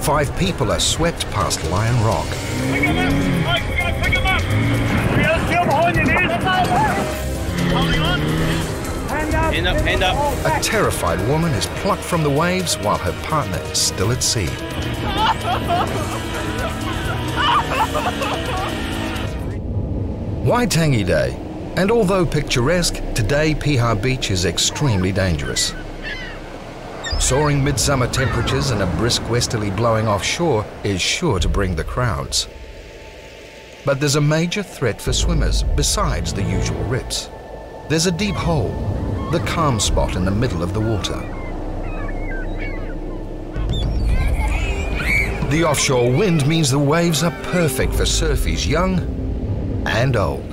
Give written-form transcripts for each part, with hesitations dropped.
5 people are swept past Lion Rock. Pick him up! Mike, we gotta pick him up! We gotta steal behind you, dude! Holding on! Hand up! Hand up, hand up! A terrified woman is plucked from the waves while her partner is still at sea. Waitangi Day, and although picturesque, today Piha Beach is extremely dangerous. Soaring midsummer temperatures and a brisk westerly blowing offshore is sure to bring the crowds. But there's a major threat for swimmers besides the usual rips. There's a deep hole, the calm spot in the middle of the water. The offshore wind means the waves are perfect for surfies young and old.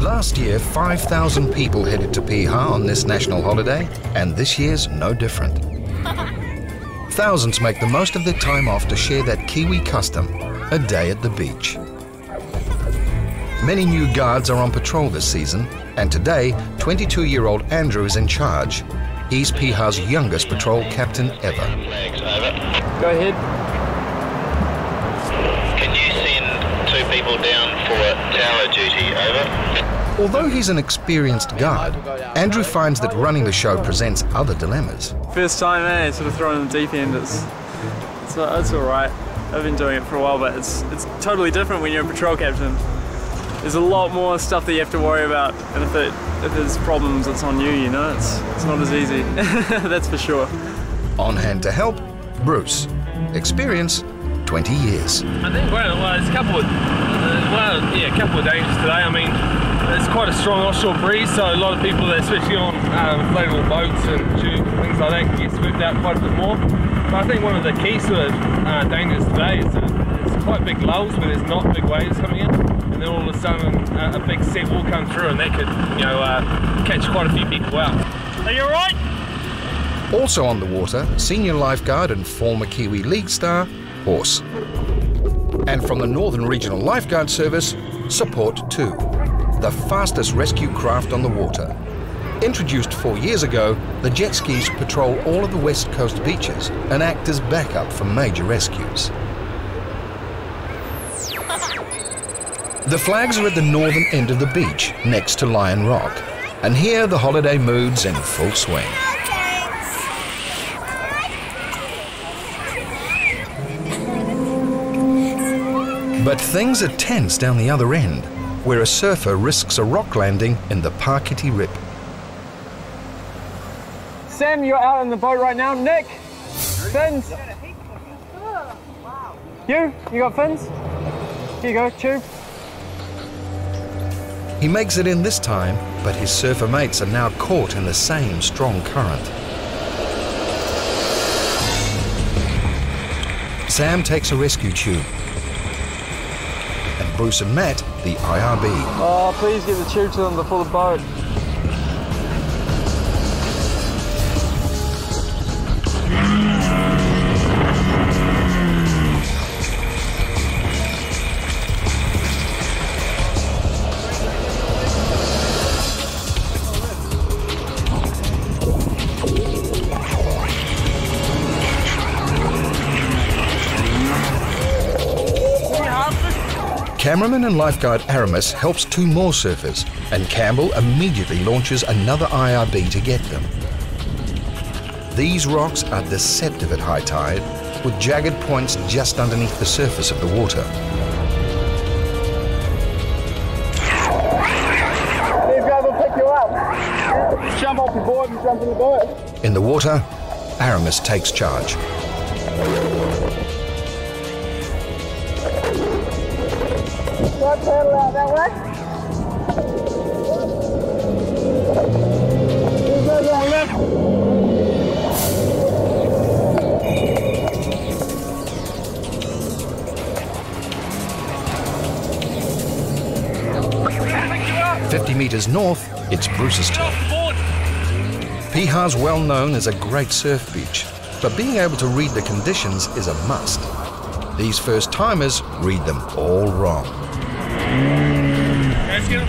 Last year, 5,000 people headed to Piha on this national holiday, and this year's no different. Thousands make the most of their time off to share that Kiwi custom, a day at the beach. Many new guards are on patrol this season, and today, 22-year-old Andrew is in charge. He's Piha's youngest patrol captain ever. Go ahead. Can you send 2 people down for tower duty, over? Although he's an experienced guard, Andrew finds that running the show presents other dilemmas. First time, sort of thrown in the deep end. It's all right. I've been doing it for a while, but it's totally different when you're a patrol captain. There's a lot more stuff that you have to worry about, and if there's problems, it's on you. You know, it's not as easy. That's for sure. On hand to help, Bruce. Experience, 20 years. I think it's a couple of dangers today. I mean, it's quite a strong offshore breeze, so a lot of people, especially on inflatable boats and tubes and things like that, can get swept out quite a bit more. But I think one of the key sort of dangers today is that it's quite big lulls where there's not big waves coming in, and then all of a sudden a big set will come through, and that could, catch quite a few people out. Are you alright? Also on the water, senior lifeguard and former Kiwi League star, Horse. And from the Northern Regional Lifeguard Service, Support 2, the fastest rescue craft on the water. Introduced 4 years ago, the jet skis patrol all of the West Coast beaches and act as backup for major rescues. The flags are at the northern end of the beach, next to Lion Rock, and here the holiday mood's in full swing. But things are tense down the other end, where a surfer risks a rock landing in the Pakiti Rip. Sam, you're out in the boat right now. Nick, fins. You got fins? Here you go, tube. He makes it in this time, but his surfer mates are now caught in the same strong current. Sam takes a rescue tube, and Bruce and Matt, the IRB. Oh, please get the tube to them before the boat. Cameraman and lifeguard Aramis helps 2 more surfers, and Campbell immediately launches another IRB to get them. These rocks are deceptive at high tide, with jagged points just underneath the surface of the water. These guys will pick you up. Jump off the board and jump in the boat. In the water, Aramis takes charge. Try to paddle out that way. These guys are on left. Up. 50 meters north, it's Bruce's turn. Piha's well known as a great surf beach, but being able to read the conditions is a must. These first-timers read them all wrong. Guys, get up.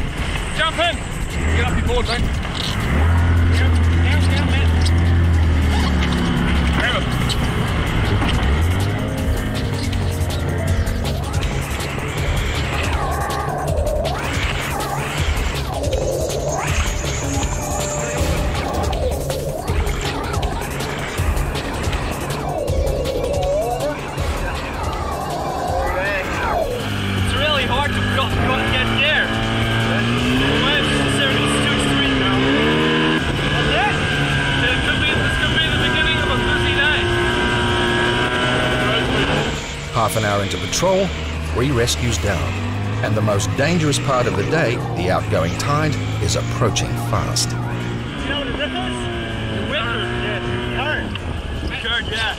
Jump in! Get up your board, mate. Down. half an hour into patrol, 3 rescues down. And the most dangerous part of the day, the outgoing tide, is approaching fast. You know what this is? The winter. Yeah. Current, yeah.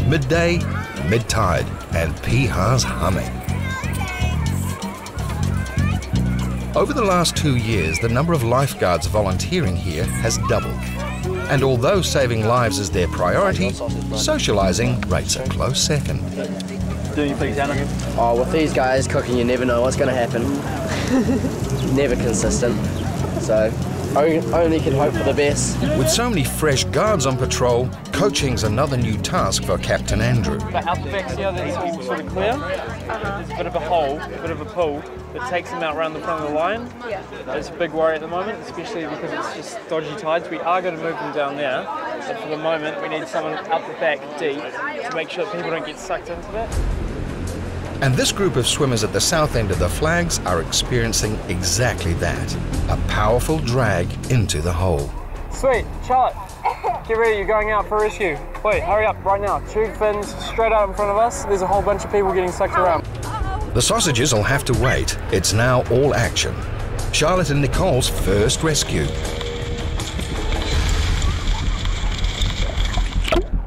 Midday, mid-tide, and Piha's humming. Over the last 2 years, the number of lifeguards volunteering here has doubled. And although saving lives is their priority, socialising rates a close second. Doing things, Anna? Oh, with these guys cooking, you never know what's going to happen. Never consistent. So, only can hope for the best. With so many fresh guards on patrol, coaching's another new task for Captain Andrew. But out the back here, that's all sort of clear. There's a bit of a hole, a bit of a pool that takes them out around the front of the line. It's a big worry at the moment, especially because it's just dodgy tides. We are going to move them down there, but for the moment we need someone out the back deep to make sure that people don't get sucked into that. And this group of swimmers at the south end of the flags are experiencing exactly that, a powerful drag into the hole. Sweet, Charlotte, get ready, you're going out for rescue. Wait, hurry up right now. Tube fins straight out in front of us. There's a whole bunch of people getting sucked around. The sausages will have to wait. It's now all action. Charlotte and Nicole's first rescue.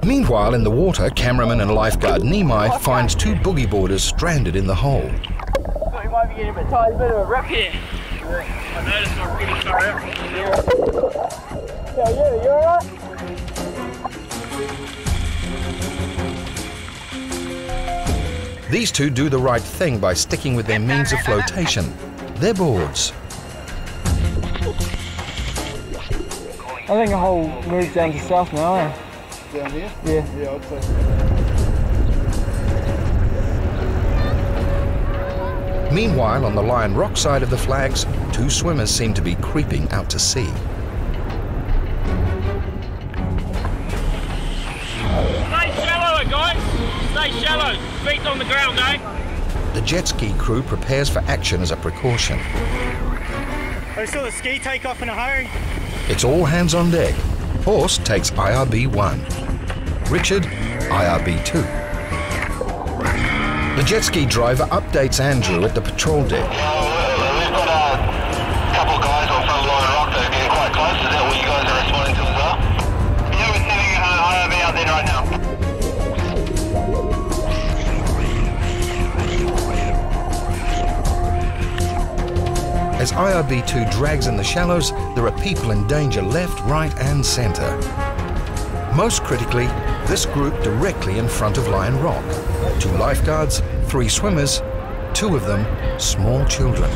Meanwhile, in the water, cameraman and lifeguard Nimai finds 2 boogie boarders stranded in the hole. We might be getting a tiny bit of a rip here. I noticed I'm pretty far out. Yeah, you alright? These 2 do the right thing by sticking with their means of flotation, their boards. I think the hole moves down to south now, eh? Down here? Yeah. Yeah, I'd say. Meanwhile, on the Lion Rock side of the flags, 2 swimmers seem to be creeping out to sea. Stay shallow, guys. Stay shallow. Feet on the ground, eh? The jet ski crew prepares for action as a precaution. I saw the ski take off in a hurry. It's all hands on deck. Horse takes IRB 1. Richard, IRB 2. The jet ski driver updates Andrew at the patrol deck. We've got a couple of guys on front line rock that are getting quite close. Is that what you guys are responding to as well? Yeah, we're sending IRB out there right now. As IRB 2 drags in the shallows, there are people in danger left, right and centre. Most critically, this group directly in front of Lion Rock. 2 lifeguards, 3 swimmers, 2 of them small children.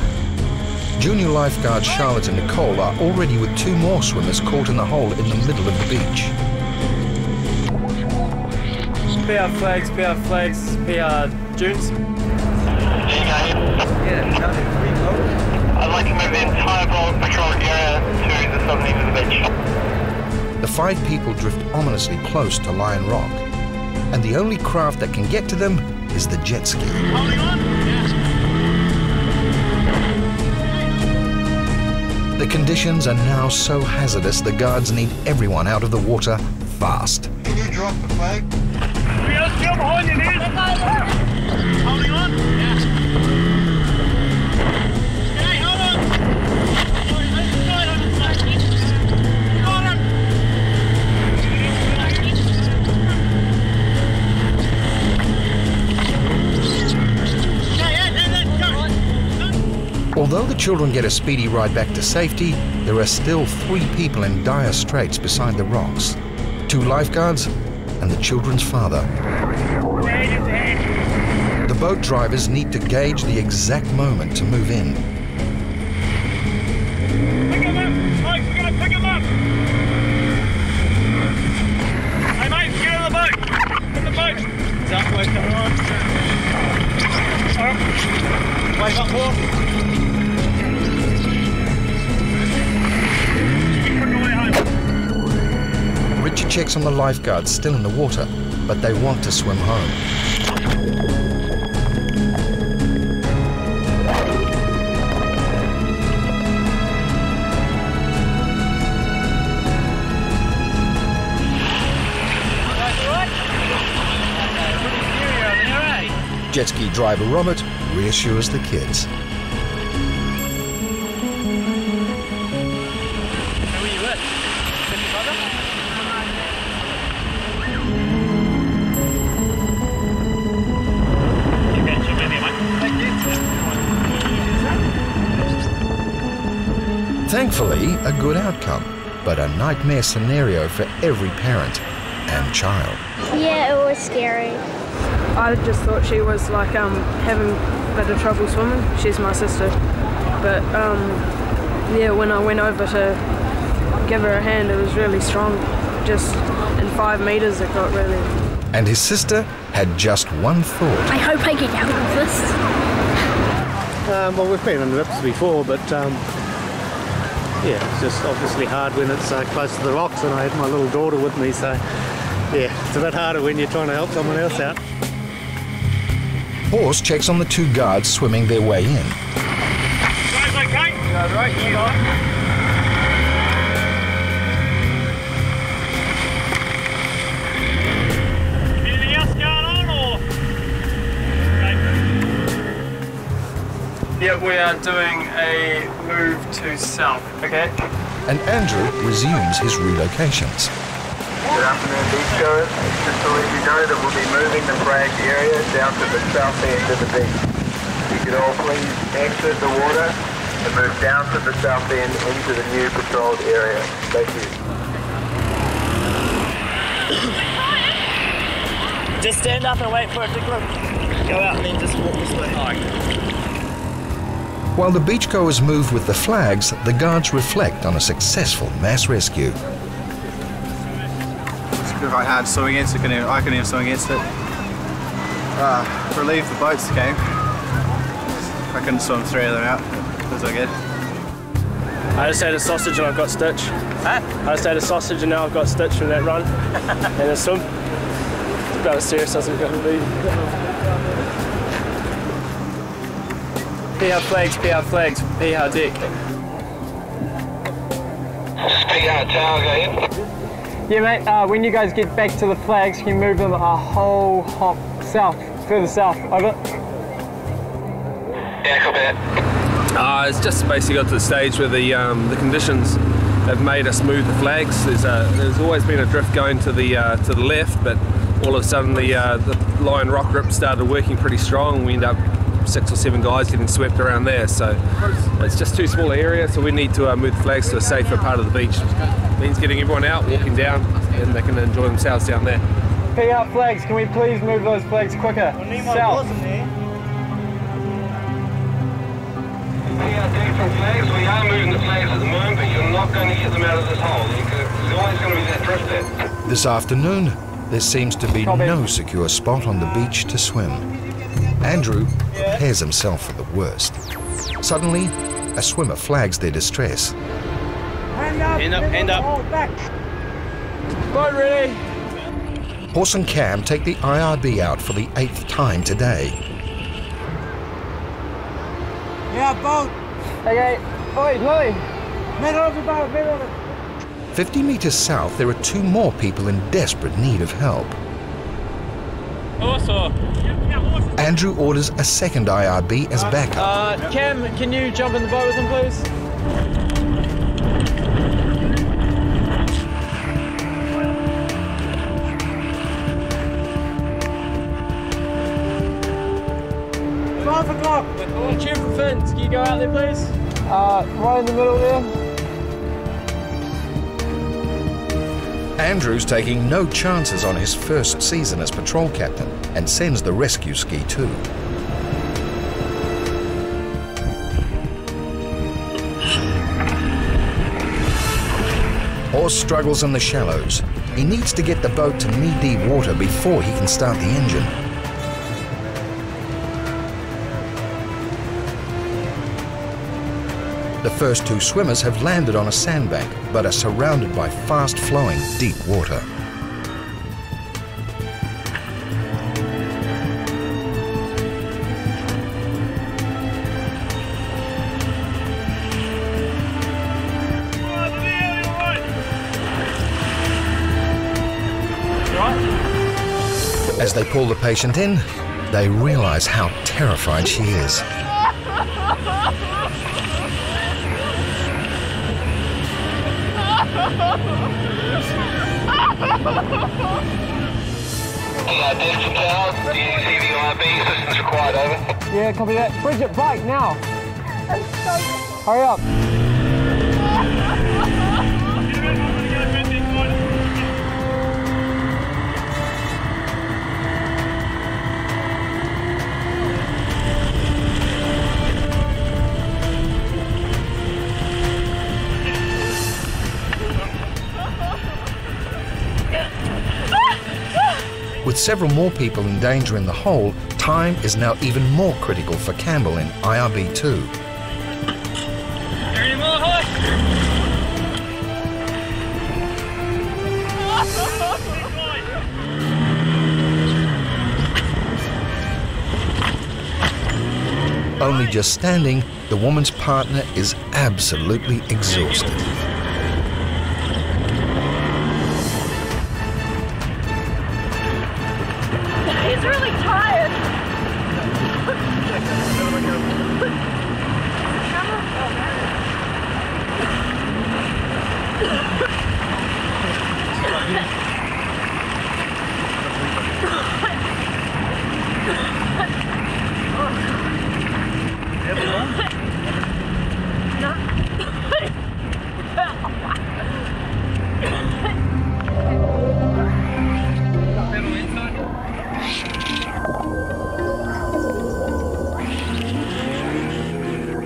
Junior lifeguards Charlotte and Nicole are already with 2 more swimmers caught in the hole in the middle of the beach. PR flags, PR Junes. I'd like to move the entire patrol area to the southern end of the beach. The 5 people drift ominously close to Lion Rock, and the only craft that can get to them is the jet ski. Holding on? The conditions are now so hazardous the guards need everyone out of the water fast. Can you drop the flag? We got a still behind you, Ned. Holding on? Okay, hold on. Although the children get a speedy ride back to safety, there are still 3 people in dire straits beside the rocks. 2 lifeguards and the children's father. The boat drivers need to gauge the exact moment to move in. Pick him up! Mike, we're gonna pick him up! Hey mate, get in the boat! In the boat! Is that way coming on? Alright. Wake up, Paul. checks on the lifeguards still in the water, but they want to swim home. Jet ski driver Robert reassures the kids. Where were you at? With your brother? You catch him anyway, mate. Thankfully, a good outcome, but a nightmare scenario for every parent and child. Yeah, it was scary. I just thought she was like having a bit of trouble swimming. She's my sister. But yeah, when I went over to give her a hand, it was really strong. Just in 5 meters it got really... And his sister had just one thought. I hope I get out of this. Well, we've been on rips before, but yeah, it's just obviously hard when it's close to the rocks, and I had my little daughter with me, so yeah, it's a bit harder when you're trying to help someone else out. Horse checks on the 2 guards swimming their way in. Guys, okay? Yeah, right, you are. Anything else going on, or? Yeah, we are doing a move to south, okay? And Andrew resumes his relocations. Good afternoon, beachgoers. Just to let you know that we'll be moving the flagged area down to the south end of the beach. You could all please exit the water and move down to the south end into the new patrolled area. Thank you. Just stand up and wait for it to go out and then just walk this way. While the beachgoers move with the flags, the guards reflect on a successful mass rescue. Quite hard to swim against. I couldn't even swim against it. Relieved the boats came. I couldn't swim 3 of them out. It was all good. I just had a sausage and I've got stitch. Huh? I just had a sausage and now I've got stitch from that run. And a swim. It's about as serious as it's going to be. Piha flags, Piha deck. Piha tower, go in. Yeah, mate, when you guys get back to the flags, you move them a whole hop south, further south. Over. Yeah, copy that. It's just basically got to the stage where the conditions have made us move the flags. There's always been a drift going to the left, but all of a sudden the line rock rip started working pretty strong. We end up 6 or 7 guys getting swept around there, so it's just too small an area, so we need to move the flags to a safer part of the beach. It means getting everyone out, walking down, and they can enjoy themselves down there. Piha flags, can we please move those flags quicker? South. Piha deck from flags, we are moving the flags at the moment, but you're not going to get them out of this hole. There's always going to be that drift there. This afternoon, there seems to be no secure spot on the beach to swim. Andrew prepares himself for the worst. Suddenly, a swimmer flags their distress. Hand up. Boat ready. Horse and Cam take the IRB out for the 8th time today. Yeah, boat. Okay, oi, Lily. Middle of the boat, middle of it. 50 meters south, there are 2 more people in desperate need of help. Also. Andrew orders a second IRB as backup. Cam, can you jump in the boat with him, please? Tube for fins, can you go out there, please? Right in the middle there. Andrew's taking no chances on his first season as patrol captain and sends the rescue ski too. Horse struggles in the shallows. He needs to get the boat to knee-deep water before he can start the engine. The first 2 swimmers have landed on a sandbank, but are surrounded by fast-flowing deep water. they pull the patient in, they realise how terrified she is. Assistance required, over. Yeah, copy that. Bridget, bike now. Hurry up. With several more people in danger in the hole, time is now even more critical for Campbell in IRB 2. Only just standing, the woman's partner is absolutely exhausted. He's really tired.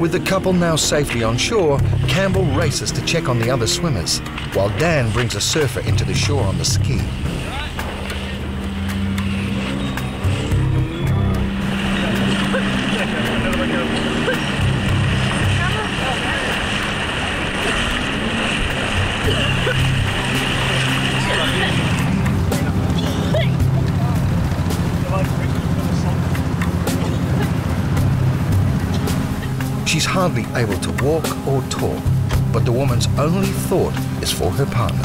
With the couple now safely on shore, Campbell races to check on the other swimmers, while Dan brings a surfer into the shore on the ski. She's hardly able to walk or talk, but the woman's only thought is for her partner.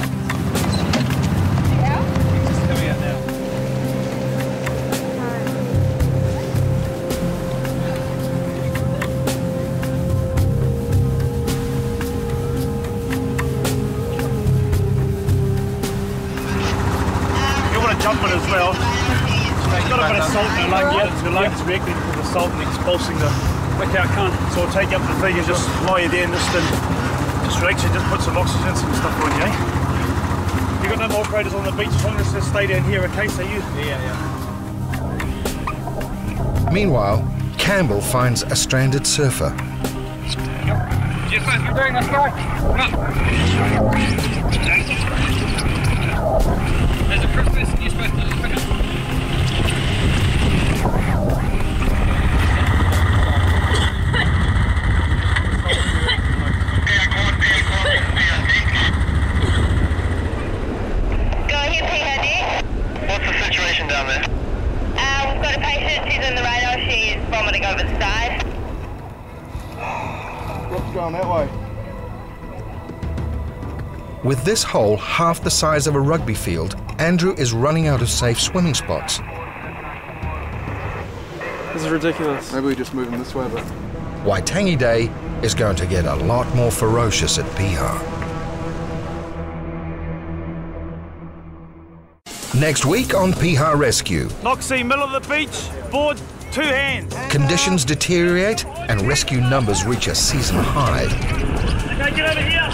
You want to jump in as well. It's got a bit of salt in the lung, yeah, the lungs reacting to the salt and expulsing the wick out cunt. So we'll take you up the thing and just lie you there and just relax you, just put some oxygen, some stuff on you, eh? You got no more operators on the beach, as long as they stay down here, okay? So you? Yeah. Meanwhile, Campbell finds a stranded surfer. Yes, we're doing this, guy. There's a first person you're supposed to pick up. Down there. We've got a patient, she's in the radar, she's vomiting over the side. What's going that way? With this hole half the size of a rugby field, Andrew is running out of safe swimming spots. This is ridiculous. Maybe we just move them this way, but... Waitangi Day is going to get a lot more ferocious at Piha. Next week on Piha Rescue. Noxie, middle of the beach, board, 2 hands. Conditions deteriorate and rescue numbers reach a season high. Okay, get over here.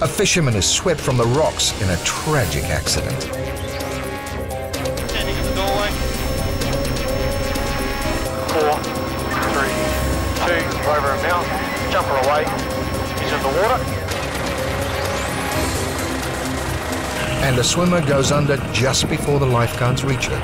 A fisherman is swept from the rocks in a tragic accident. Standing in the doorway. 4, 3, 2, over him now. Jump her away. He's in the water. And the swimmer goes under just before the lifeguards reach her.